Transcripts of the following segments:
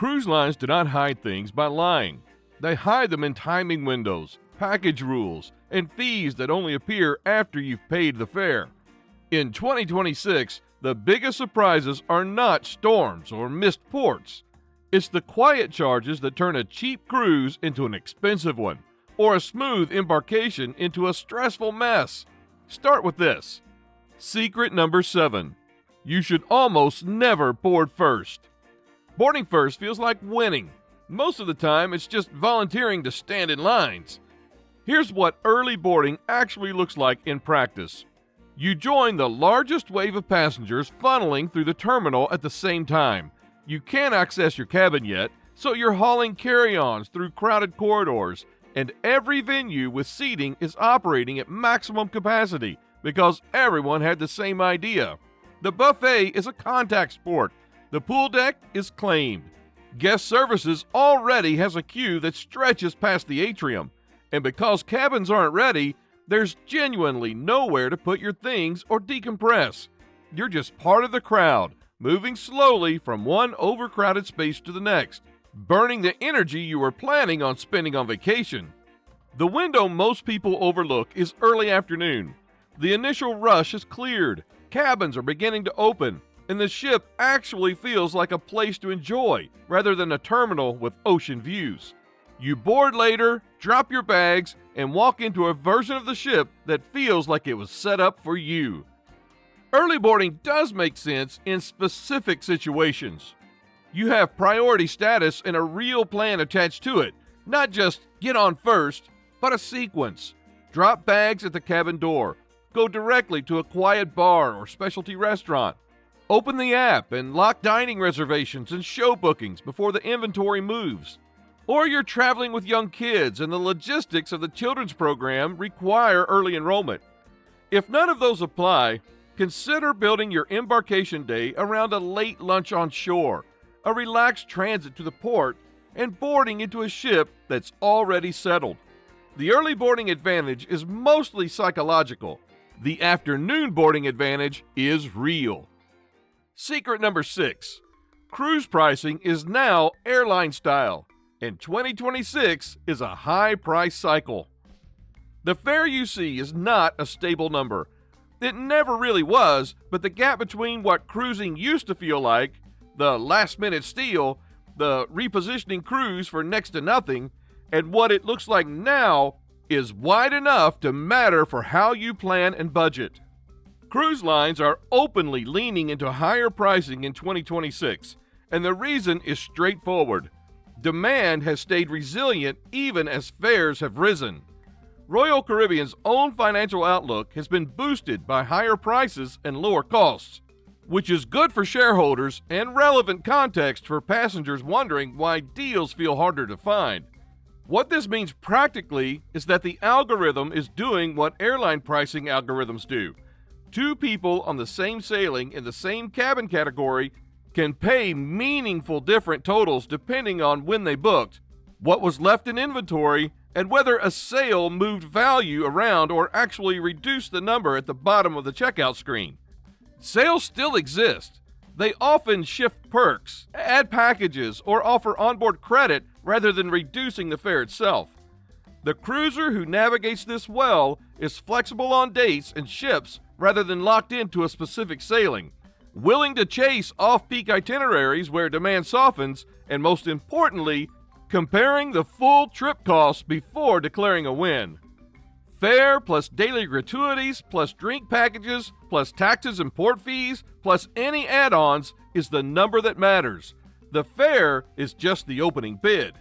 Cruise lines do not hide things by lying. They hide them in timing windows, package rules, and fees that only appear after you've paid the fare. In 2026, the biggest surprises are not storms or missed ports. It's the quiet charges that turn a cheap cruise into an expensive one, or a smooth embarkation into a stressful mess. Start with this. Secret number 7. You should almost never board first. Boarding first feels like winning. Most of the time, it's just volunteering to stand in lines. Here's what early boarding actually looks like in practice. You join the largest wave of passengers funneling through the terminal at the same time. You can't access your cabin yet, so you're hauling carry-ons through crowded corridors, and every venue with seating is operating at maximum capacity because everyone had the same idea. The buffet is a contact sport. The pool deck is claimed. Guest services already has a queue that stretches past the atrium, and because cabins aren't ready, there's genuinely nowhere to put your things or decompress. You're just part of the crowd, moving slowly from one overcrowded space to the next, burning the energy you were planning on spending on vacation. The window most people overlook is early afternoon. The initial rush is cleared, cabins are beginning to open, and the ship actually feels like a place to enjoy rather than a terminal with ocean views. You board later, drop your bags, and walk into a version of the ship that feels like it was set up for you. Early boarding does make sense in specific situations. You have priority status and a real plan attached to it, not just get on first, but a sequence. Drop bags at the cabin door. Go directly to a quiet bar or specialty restaurant. Open the app and lock dining reservations and show bookings before the inventory moves. Or you're traveling with young kids and the logistics of the children's program require early enrollment. If none of those apply, consider building your embarkation day around a late lunch on shore, a relaxed transit to the port, and boarding into a ship that's already settled. The early boarding advantage is mostly psychological. The afternoon boarding advantage is real. Secret number 6. Cruise pricing is now airline style, and 2026 is a high price cycle. The fare you see is not a stable number. It never really was, but the gap between what cruising used to feel like, the last-minute steal, the repositioning cruise for next to nothing, and what it looks like now is wide enough to matter for how you plan and budget. Cruise lines are openly leaning into higher pricing in 2026, and the reason is straightforward. Demand has stayed resilient even as fares have risen. Royal Caribbean's own financial outlook has been boosted by higher prices and lower costs, which is good for shareholders and relevant context for passengers wondering why deals feel harder to find. What this means practically is that the algorithm is doing what airline pricing algorithms do. Two people on the same sailing in the same cabin category can pay meaningful different totals depending on when they booked, what was left in inventory, and whether a sale moved value around or actually reduced the number at the bottom of the checkout screen. Sales still exist. They often shift perks, add packages, or offer onboard credit rather than reducing the fare itself. The cruiser who navigates this well is flexible on dates and ships rather than locked into a specific sailing, willing to chase off-peak itineraries where demand softens, and most importantly, comparing the full trip costs before declaring a win. Fare plus daily gratuities plus drink packages plus taxes and port fees plus any add-ons is the number that matters. The fare is just the opening bid.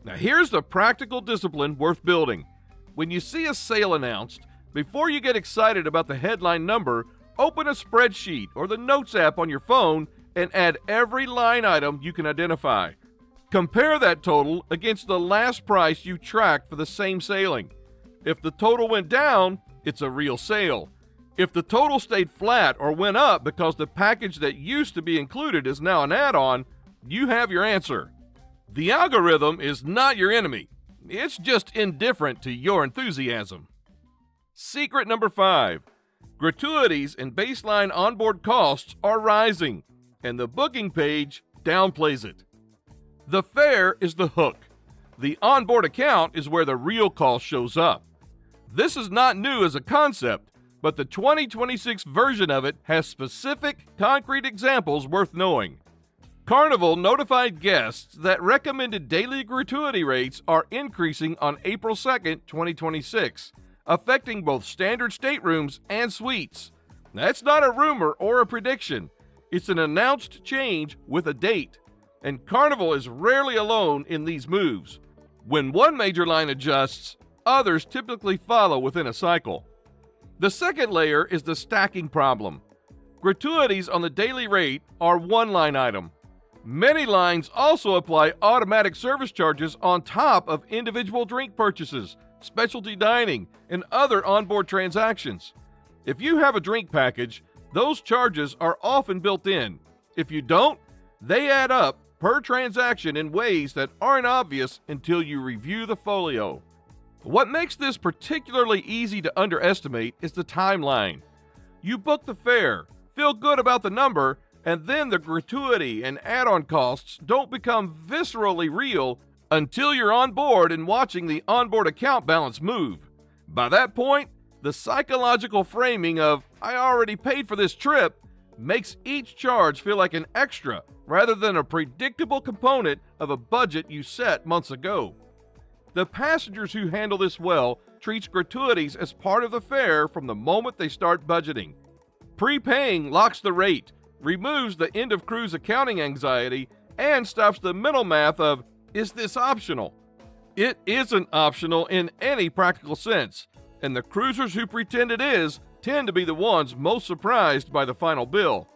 Now here's the practical discipline worth building. When you see a sale announced, before you get excited about the headline number, open a spreadsheet or the Notes app on your phone and add every line item you can identify. Compare that total against the last price you tracked for the same sailing. If the total went down, it's a real sale. If the total stayed flat or went up because the package that used to be included is now an add-on, you have your answer. The algorithm is not your enemy. It's just indifferent to your enthusiasm. Secret number 5. Gratuities and baseline onboard costs are rising, and the booking page downplays it. The fare is the hook. The onboard account is where the real cost shows up. This is not new as a concept, but the 2026 version of it has specific, concrete examples worth knowing. Carnival notified guests that recommended daily gratuity rates are increasing on April 2nd, 2026, affecting both standard staterooms and suites. That's not a rumor or a prediction. It's an announced change with a date. And Carnival is rarely alone in these moves. When one major line adjusts, others typically follow within a cycle. The second layer is the stacking problem. Gratuities on the daily rate are one line item. Many lines also apply automatic service charges on top of individual drink purchases, specialty dining, and other onboard transactions. If you have a drink package, those charges are often built in. If you don't, they add up per transaction in ways that aren't obvious until you review the folio. What makes this particularly easy to underestimate is the timeline. You book the fare, feel good about the number, and then the gratuity and add-on costs don't become viscerally real until you're on board and watching the onboard account balance move. By that point, the psychological framing of, "I already paid for this trip," makes each charge feel like an extra rather than a predictable component of a budget you set months ago. The passengers who handle this well treats gratuities as part of the fare from the moment they start budgeting. Prepaying locks the rate, removes the end-of-cruise accounting anxiety, and stops the mental math of, "Is this optional?" It isn't optional in any practical sense, and the cruisers who pretend it is tend to be the ones most surprised by the final bill.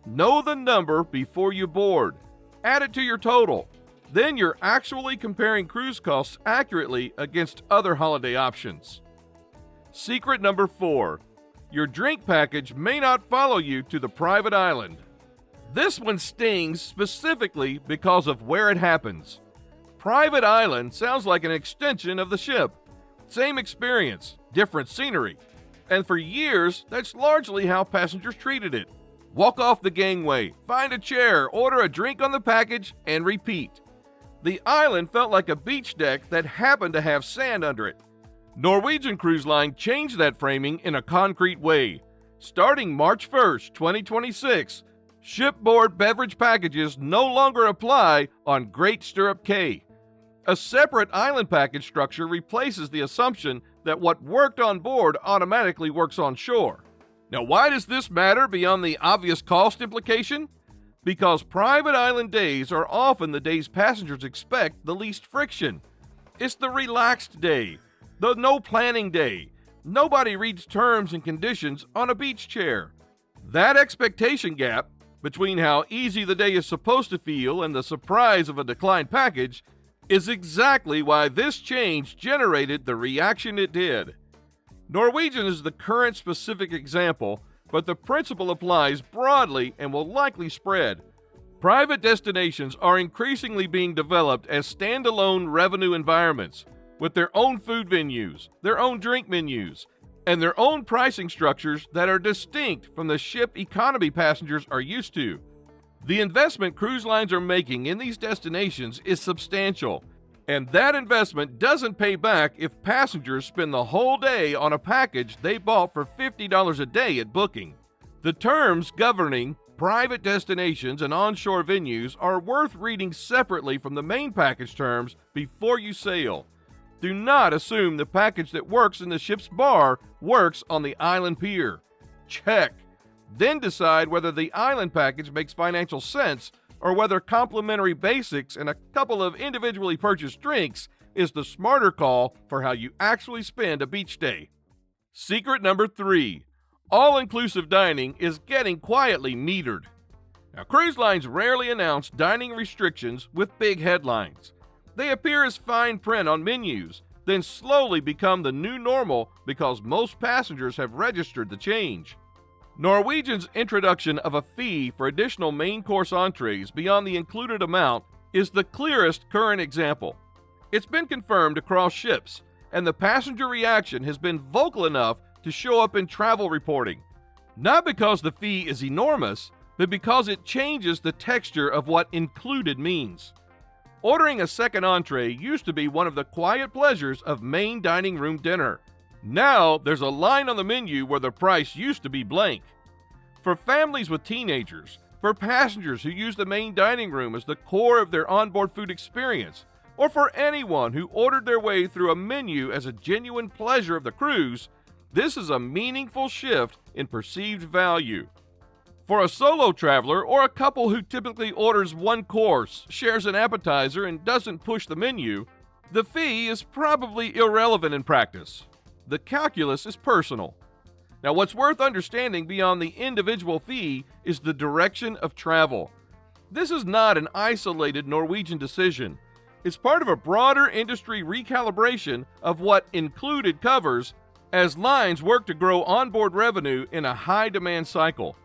Know the number before you board. Add it to your total. Then you're actually comparing cruise costs accurately against other holiday options. Secret number 4. Your drink package may not follow you to the private island. This one stings specifically because of where it happens. Private island sounds like an extension of the ship. Same experience, different scenery. And for years, that's largely how passengers treated it. Walk off the gangway, find a chair, order a drink on the package, and repeat. The island felt like a beach deck that happened to have sand under it. Norwegian Cruise Line changed that framing in a concrete way. Starting March 1st, 2026, shipboard beverage packages no longer apply on Great Stirrup Cay. A separate island package structure replaces the assumption that what worked on board automatically works on shore. Now, why does this matter beyond the obvious cost implication? Because private island days are often the days passengers expect the least friction. It's the relaxed day, the no planning day. Nobody reads terms and conditions on a beach chair. That expectation gap between how easy the day is supposed to feel and the surprise of a declined package is exactly why this change generated the reaction it did. Norwegian is the current specific example, but the principle applies broadly and will likely spread. Private destinations are increasingly being developed as standalone revenue environments, with their own food venues, their own drink menus, and their own pricing structures that are distinct from the ship economy passengers are used to. The investment cruise lines are making in these destinations is substantial, and that investment doesn't pay back if passengers spend the whole day on a package they bought for $50 a day at booking. The terms governing private destinations and onshore venues are worth reading separately from the main package terms before you sail. Do not assume the package that works in the ship's bar works on the island pier. Check. Then decide whether the island package makes financial sense or whether complimentary basics and a couple of individually purchased drinks is the smarter call for how you actually spend a beach day. Secret number 3. All-inclusive dining is getting quietly metered. Now, cruise lines rarely announce dining restrictions with big headlines. They appear as fine print on menus, then slowly become the new normal because most passengers have registered the change. Norwegian's introduction of a fee for additional main course entrees beyond the included amount is the clearest current example. It's been confirmed across ships, and the passenger reaction has been vocal enough to show up in travel reporting. Not because the fee is enormous, but because it changes the texture of what included means. Ordering a second entree used to be one of the quiet pleasures of main dining room dinner. Now, there's a line on the menu where the price used to be blank. For families with teenagers, for passengers who use the main dining room as the core of their onboard food experience, or for anyone who ordered their way through a menu as a genuine pleasure of the cruise, this is a meaningful shift in perceived value. For a solo traveler or a couple who typically orders one course, shares an appetizer, and doesn't push the menu, the fee is probably irrelevant in practice. The calculus is personal. Now, what's worth understanding beyond the individual fee is the direction of travel. This is not an isolated Norwegian decision. It's part of a broader industry recalibration of what included covers as lines work to grow onboard revenue in a high-demand cycle.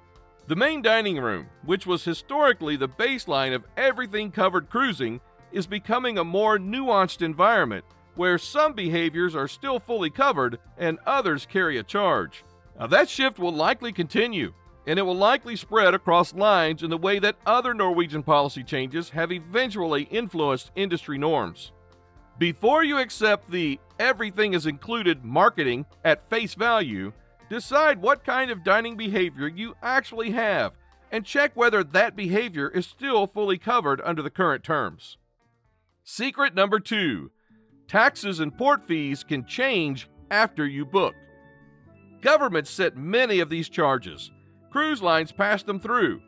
The main dining room, which was historically the baseline of everything covered cruising, is becoming a more nuanced environment where some behaviors are still fully covered and others carry a charge. Now, that shift will likely continue, and it will likely spread across lines in the way that other Norwegian policy changes have eventually influenced industry norms. Before you accept the everything is included marketing at face value, decide what kind of dining behavior you actually have and check whether that behavior is still fully covered under the current terms. Secret number 2. Taxes and port fees can change after you book. Governments set many of these charges. Cruise lines pass them through,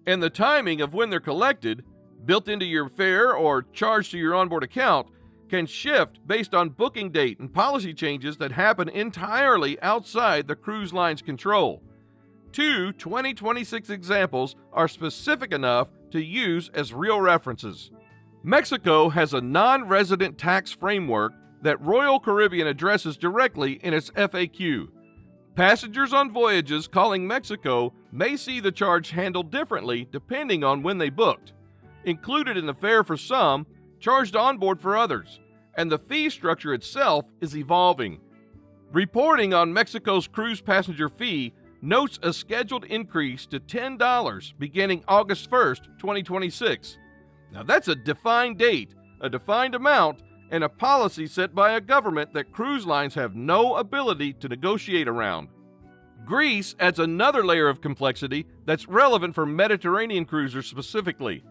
and the timing of when they're collected, built into your fare or charged to your onboard account, can shift based on booking date and policy changes that happen entirely outside the cruise line's control. 2 2026 examples are specific enough to use as real references. Mexico has a non-resident tax framework that Royal Caribbean addresses directly in its FAQ. Passengers on voyages calling Mexico may see the charge handled differently depending on when they booked. Included in the fare for some, charged onboard for others, and the fee structure itself is evolving. Reporting on Mexico's cruise passenger fee notes a scheduled increase to $10 beginning August 1st, 2026. Now that's a defined date, a defined amount, and a policy set by a government that cruise lines have no ability to negotiate around. Greece adds another layer of complexity that's relevant for Mediterranean cruisers specifically.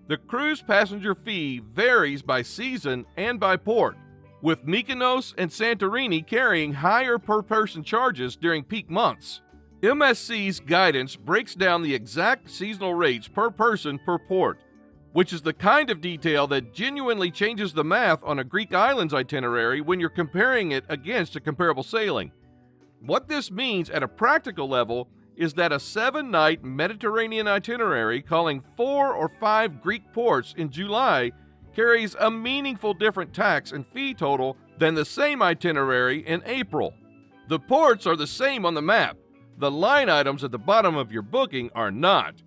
The cruise passenger fee varies by season and by port, with Mykonos and Santorini carrying higher per-person charges during peak months. MSC's guidance breaks down the exact seasonal rates per person per port, which is the kind of detail that genuinely changes the math on a Greek islands itinerary when you're comparing it against a comparable sailing. What this means at a practical level is that a 7-night Mediterranean itinerary calling 4 or 5 Greek ports in July carries a meaningful different tax and fee total than the same itinerary in April. The ports are the same on the map. The line items at the bottom of your booking are not.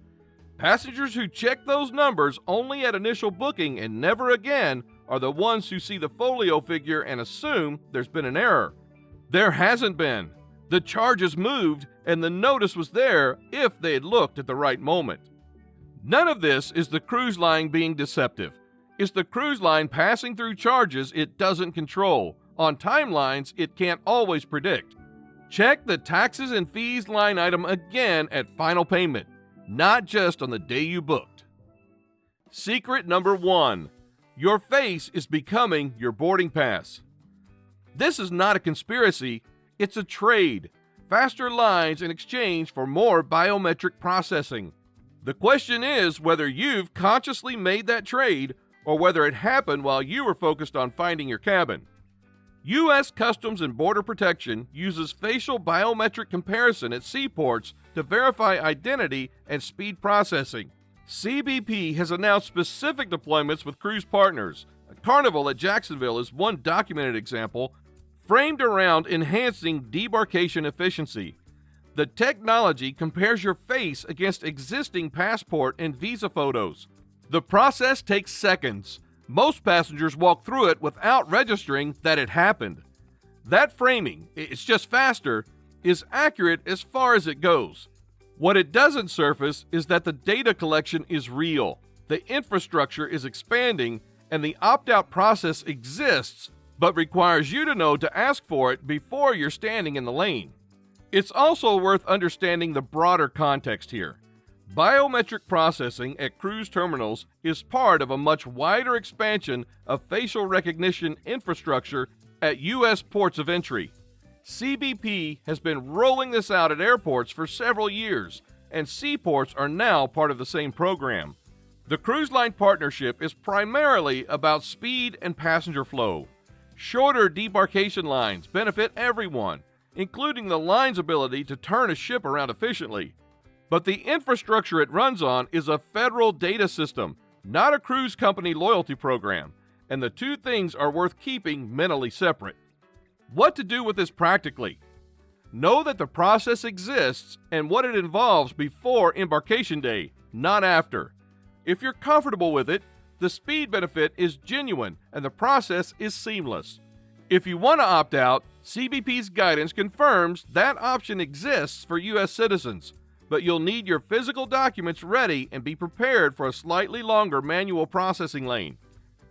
Passengers who check those numbers only at initial booking and never again are the ones who see the folio figure and assume there's been an error. There hasn't been. The charges moved and the notice was there if they had looked at the right moment. None of this is the cruise line being deceptive. It's the cruise line passing through charges it doesn't control, on timelines it can't always predict. Check the taxes and fees line item again at final payment, not just on the day you booked. Secret number 1. Your face is becoming your boarding pass. This is not a conspiracy, it's a trade. Faster lines in exchange for more biometric processing. The question is whether you've consciously made that trade or whether it happened while you were focused on finding your cabin. U.S. Customs and Border Protection uses facial biometric comparison at seaports to verify identity and speed processing. CBP has announced specific deployments with cruise partners. Carnival at Jacksonville is one documented example, framed around enhancing debarkation efficiency. The technology compares your face against existing passport and visa photos. The process takes seconds. Most passengers walk through it without registering that it happened. That framing, it's just faster, is accurate as far as it goes. What it doesn't surface is that the data collection is real, the infrastructure is expanding, and the opt-out process exists, but requires you to know to ask for it before you're standing in the lane. It's also worth understanding the broader context here. Biometric processing at cruise terminals is part of a much wider expansion of facial recognition infrastructure at U.S. ports of entry. CBP has been rolling this out at airports for several years, and seaports are now part of the same program. The cruise line partnership is primarily about speed and passenger flow. Shorter debarkation lines benefit everyone, including the line's ability to turn a ship around efficiently. But the infrastructure it runs on is a federal data system, not a cruise company loyalty program, and the two things are worth keeping mentally separate. What to do with this practically? Know that the process exists and what it involves before embarkation day, not after. If you're comfortable with it, the speed benefit is genuine and the process is seamless. If you want to opt out, CBP's guidance confirms that option exists for U.S. citizens, but you'll need your physical documents ready and be prepared for a slightly longer manual processing lane.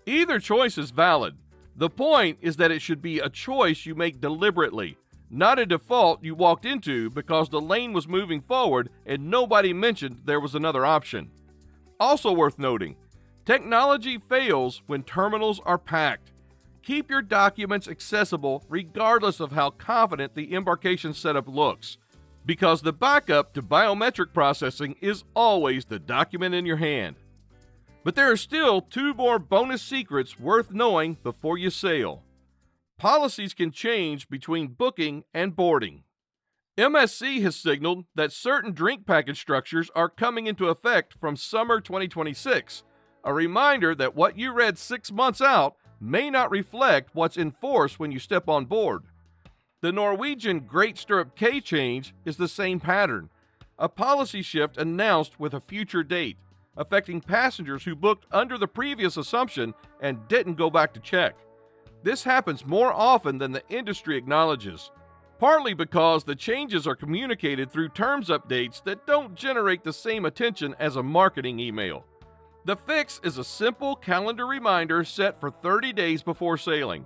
Either choice is valid. The point is that it should be a choice you make deliberately, not a default you walked into because the lane was moving forward and nobody mentioned there was another option. Also worth noting, technology fails when terminals are packed. Keep your documents accessible regardless of how confident the embarkation setup looks, because the backup to biometric processing is always the document in your hand. But there are still two more bonus secrets worth knowing before you sail. Policies can change between booking and boarding. MSC has signaled that certain drink package structures are coming into effect from summer 2026, a reminder that what you read 6 months out may not reflect what's in force when you step on board. The Norwegian Great Stirrup Cay change is the same pattern, a policy shift announced with a future date, affecting passengers who booked under the previous assumption and didn't go back to check. This happens more often than the industry acknowledges, partly because the changes are communicated through terms updates that don't generate the same attention as a marketing email. The fix is a simple calendar reminder set for 30 days before sailing.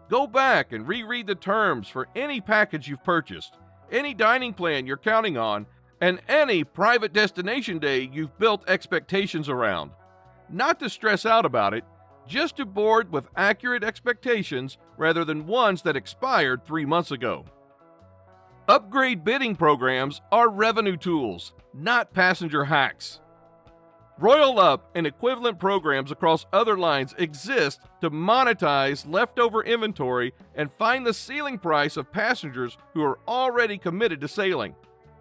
Go back and reread the terms for any package you've purchased, any dining plan you're counting on, and any private destination day you've built expectations around. Not to stress out about it, just to board with accurate expectations rather than ones that expired 3 months ago. Upgrade bidding programs are revenue tools, not passenger hacks. Royal Up and equivalent programs across other lines exist to monetize leftover inventory and find the ceiling price of passengers who are already committed to sailing.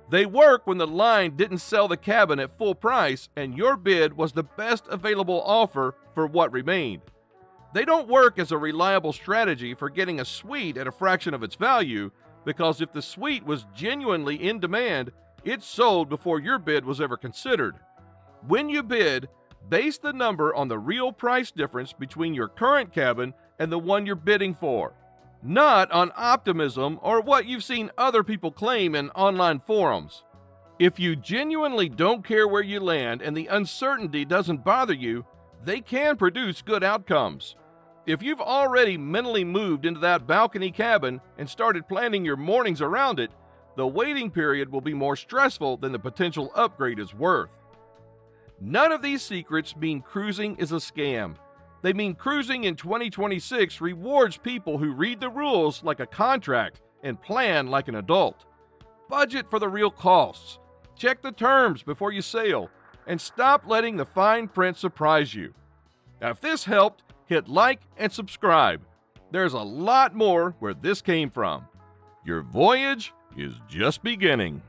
They work when the line didn't sell the cabin at full price and your bid was the best available offer for what remained. They don't work as a reliable strategy for getting a suite at a fraction of its value, because if the suite was genuinely in demand, it sold before your bid was ever considered. When you bid, base the number on the real price difference between your current cabin and the one you're bidding for, not on optimism or what you've seen other people claim in online forums. If you genuinely don't care where you land and the uncertainty doesn't bother you, they can produce good outcomes. If you've already mentally moved into that balcony cabin and started planning your mornings around it, the waiting period will be more stressful than the potential upgrade is worth. None of these secrets mean cruising is a scam. They mean cruising in 2026 rewards people who read the rules like a contract and plan like an adult. Budget for the real costs. Check the terms before you sail, and stop letting the fine print surprise you. Now, if this helped, hit like and subscribe. There's a lot more where this came from. Your voyage is just beginning.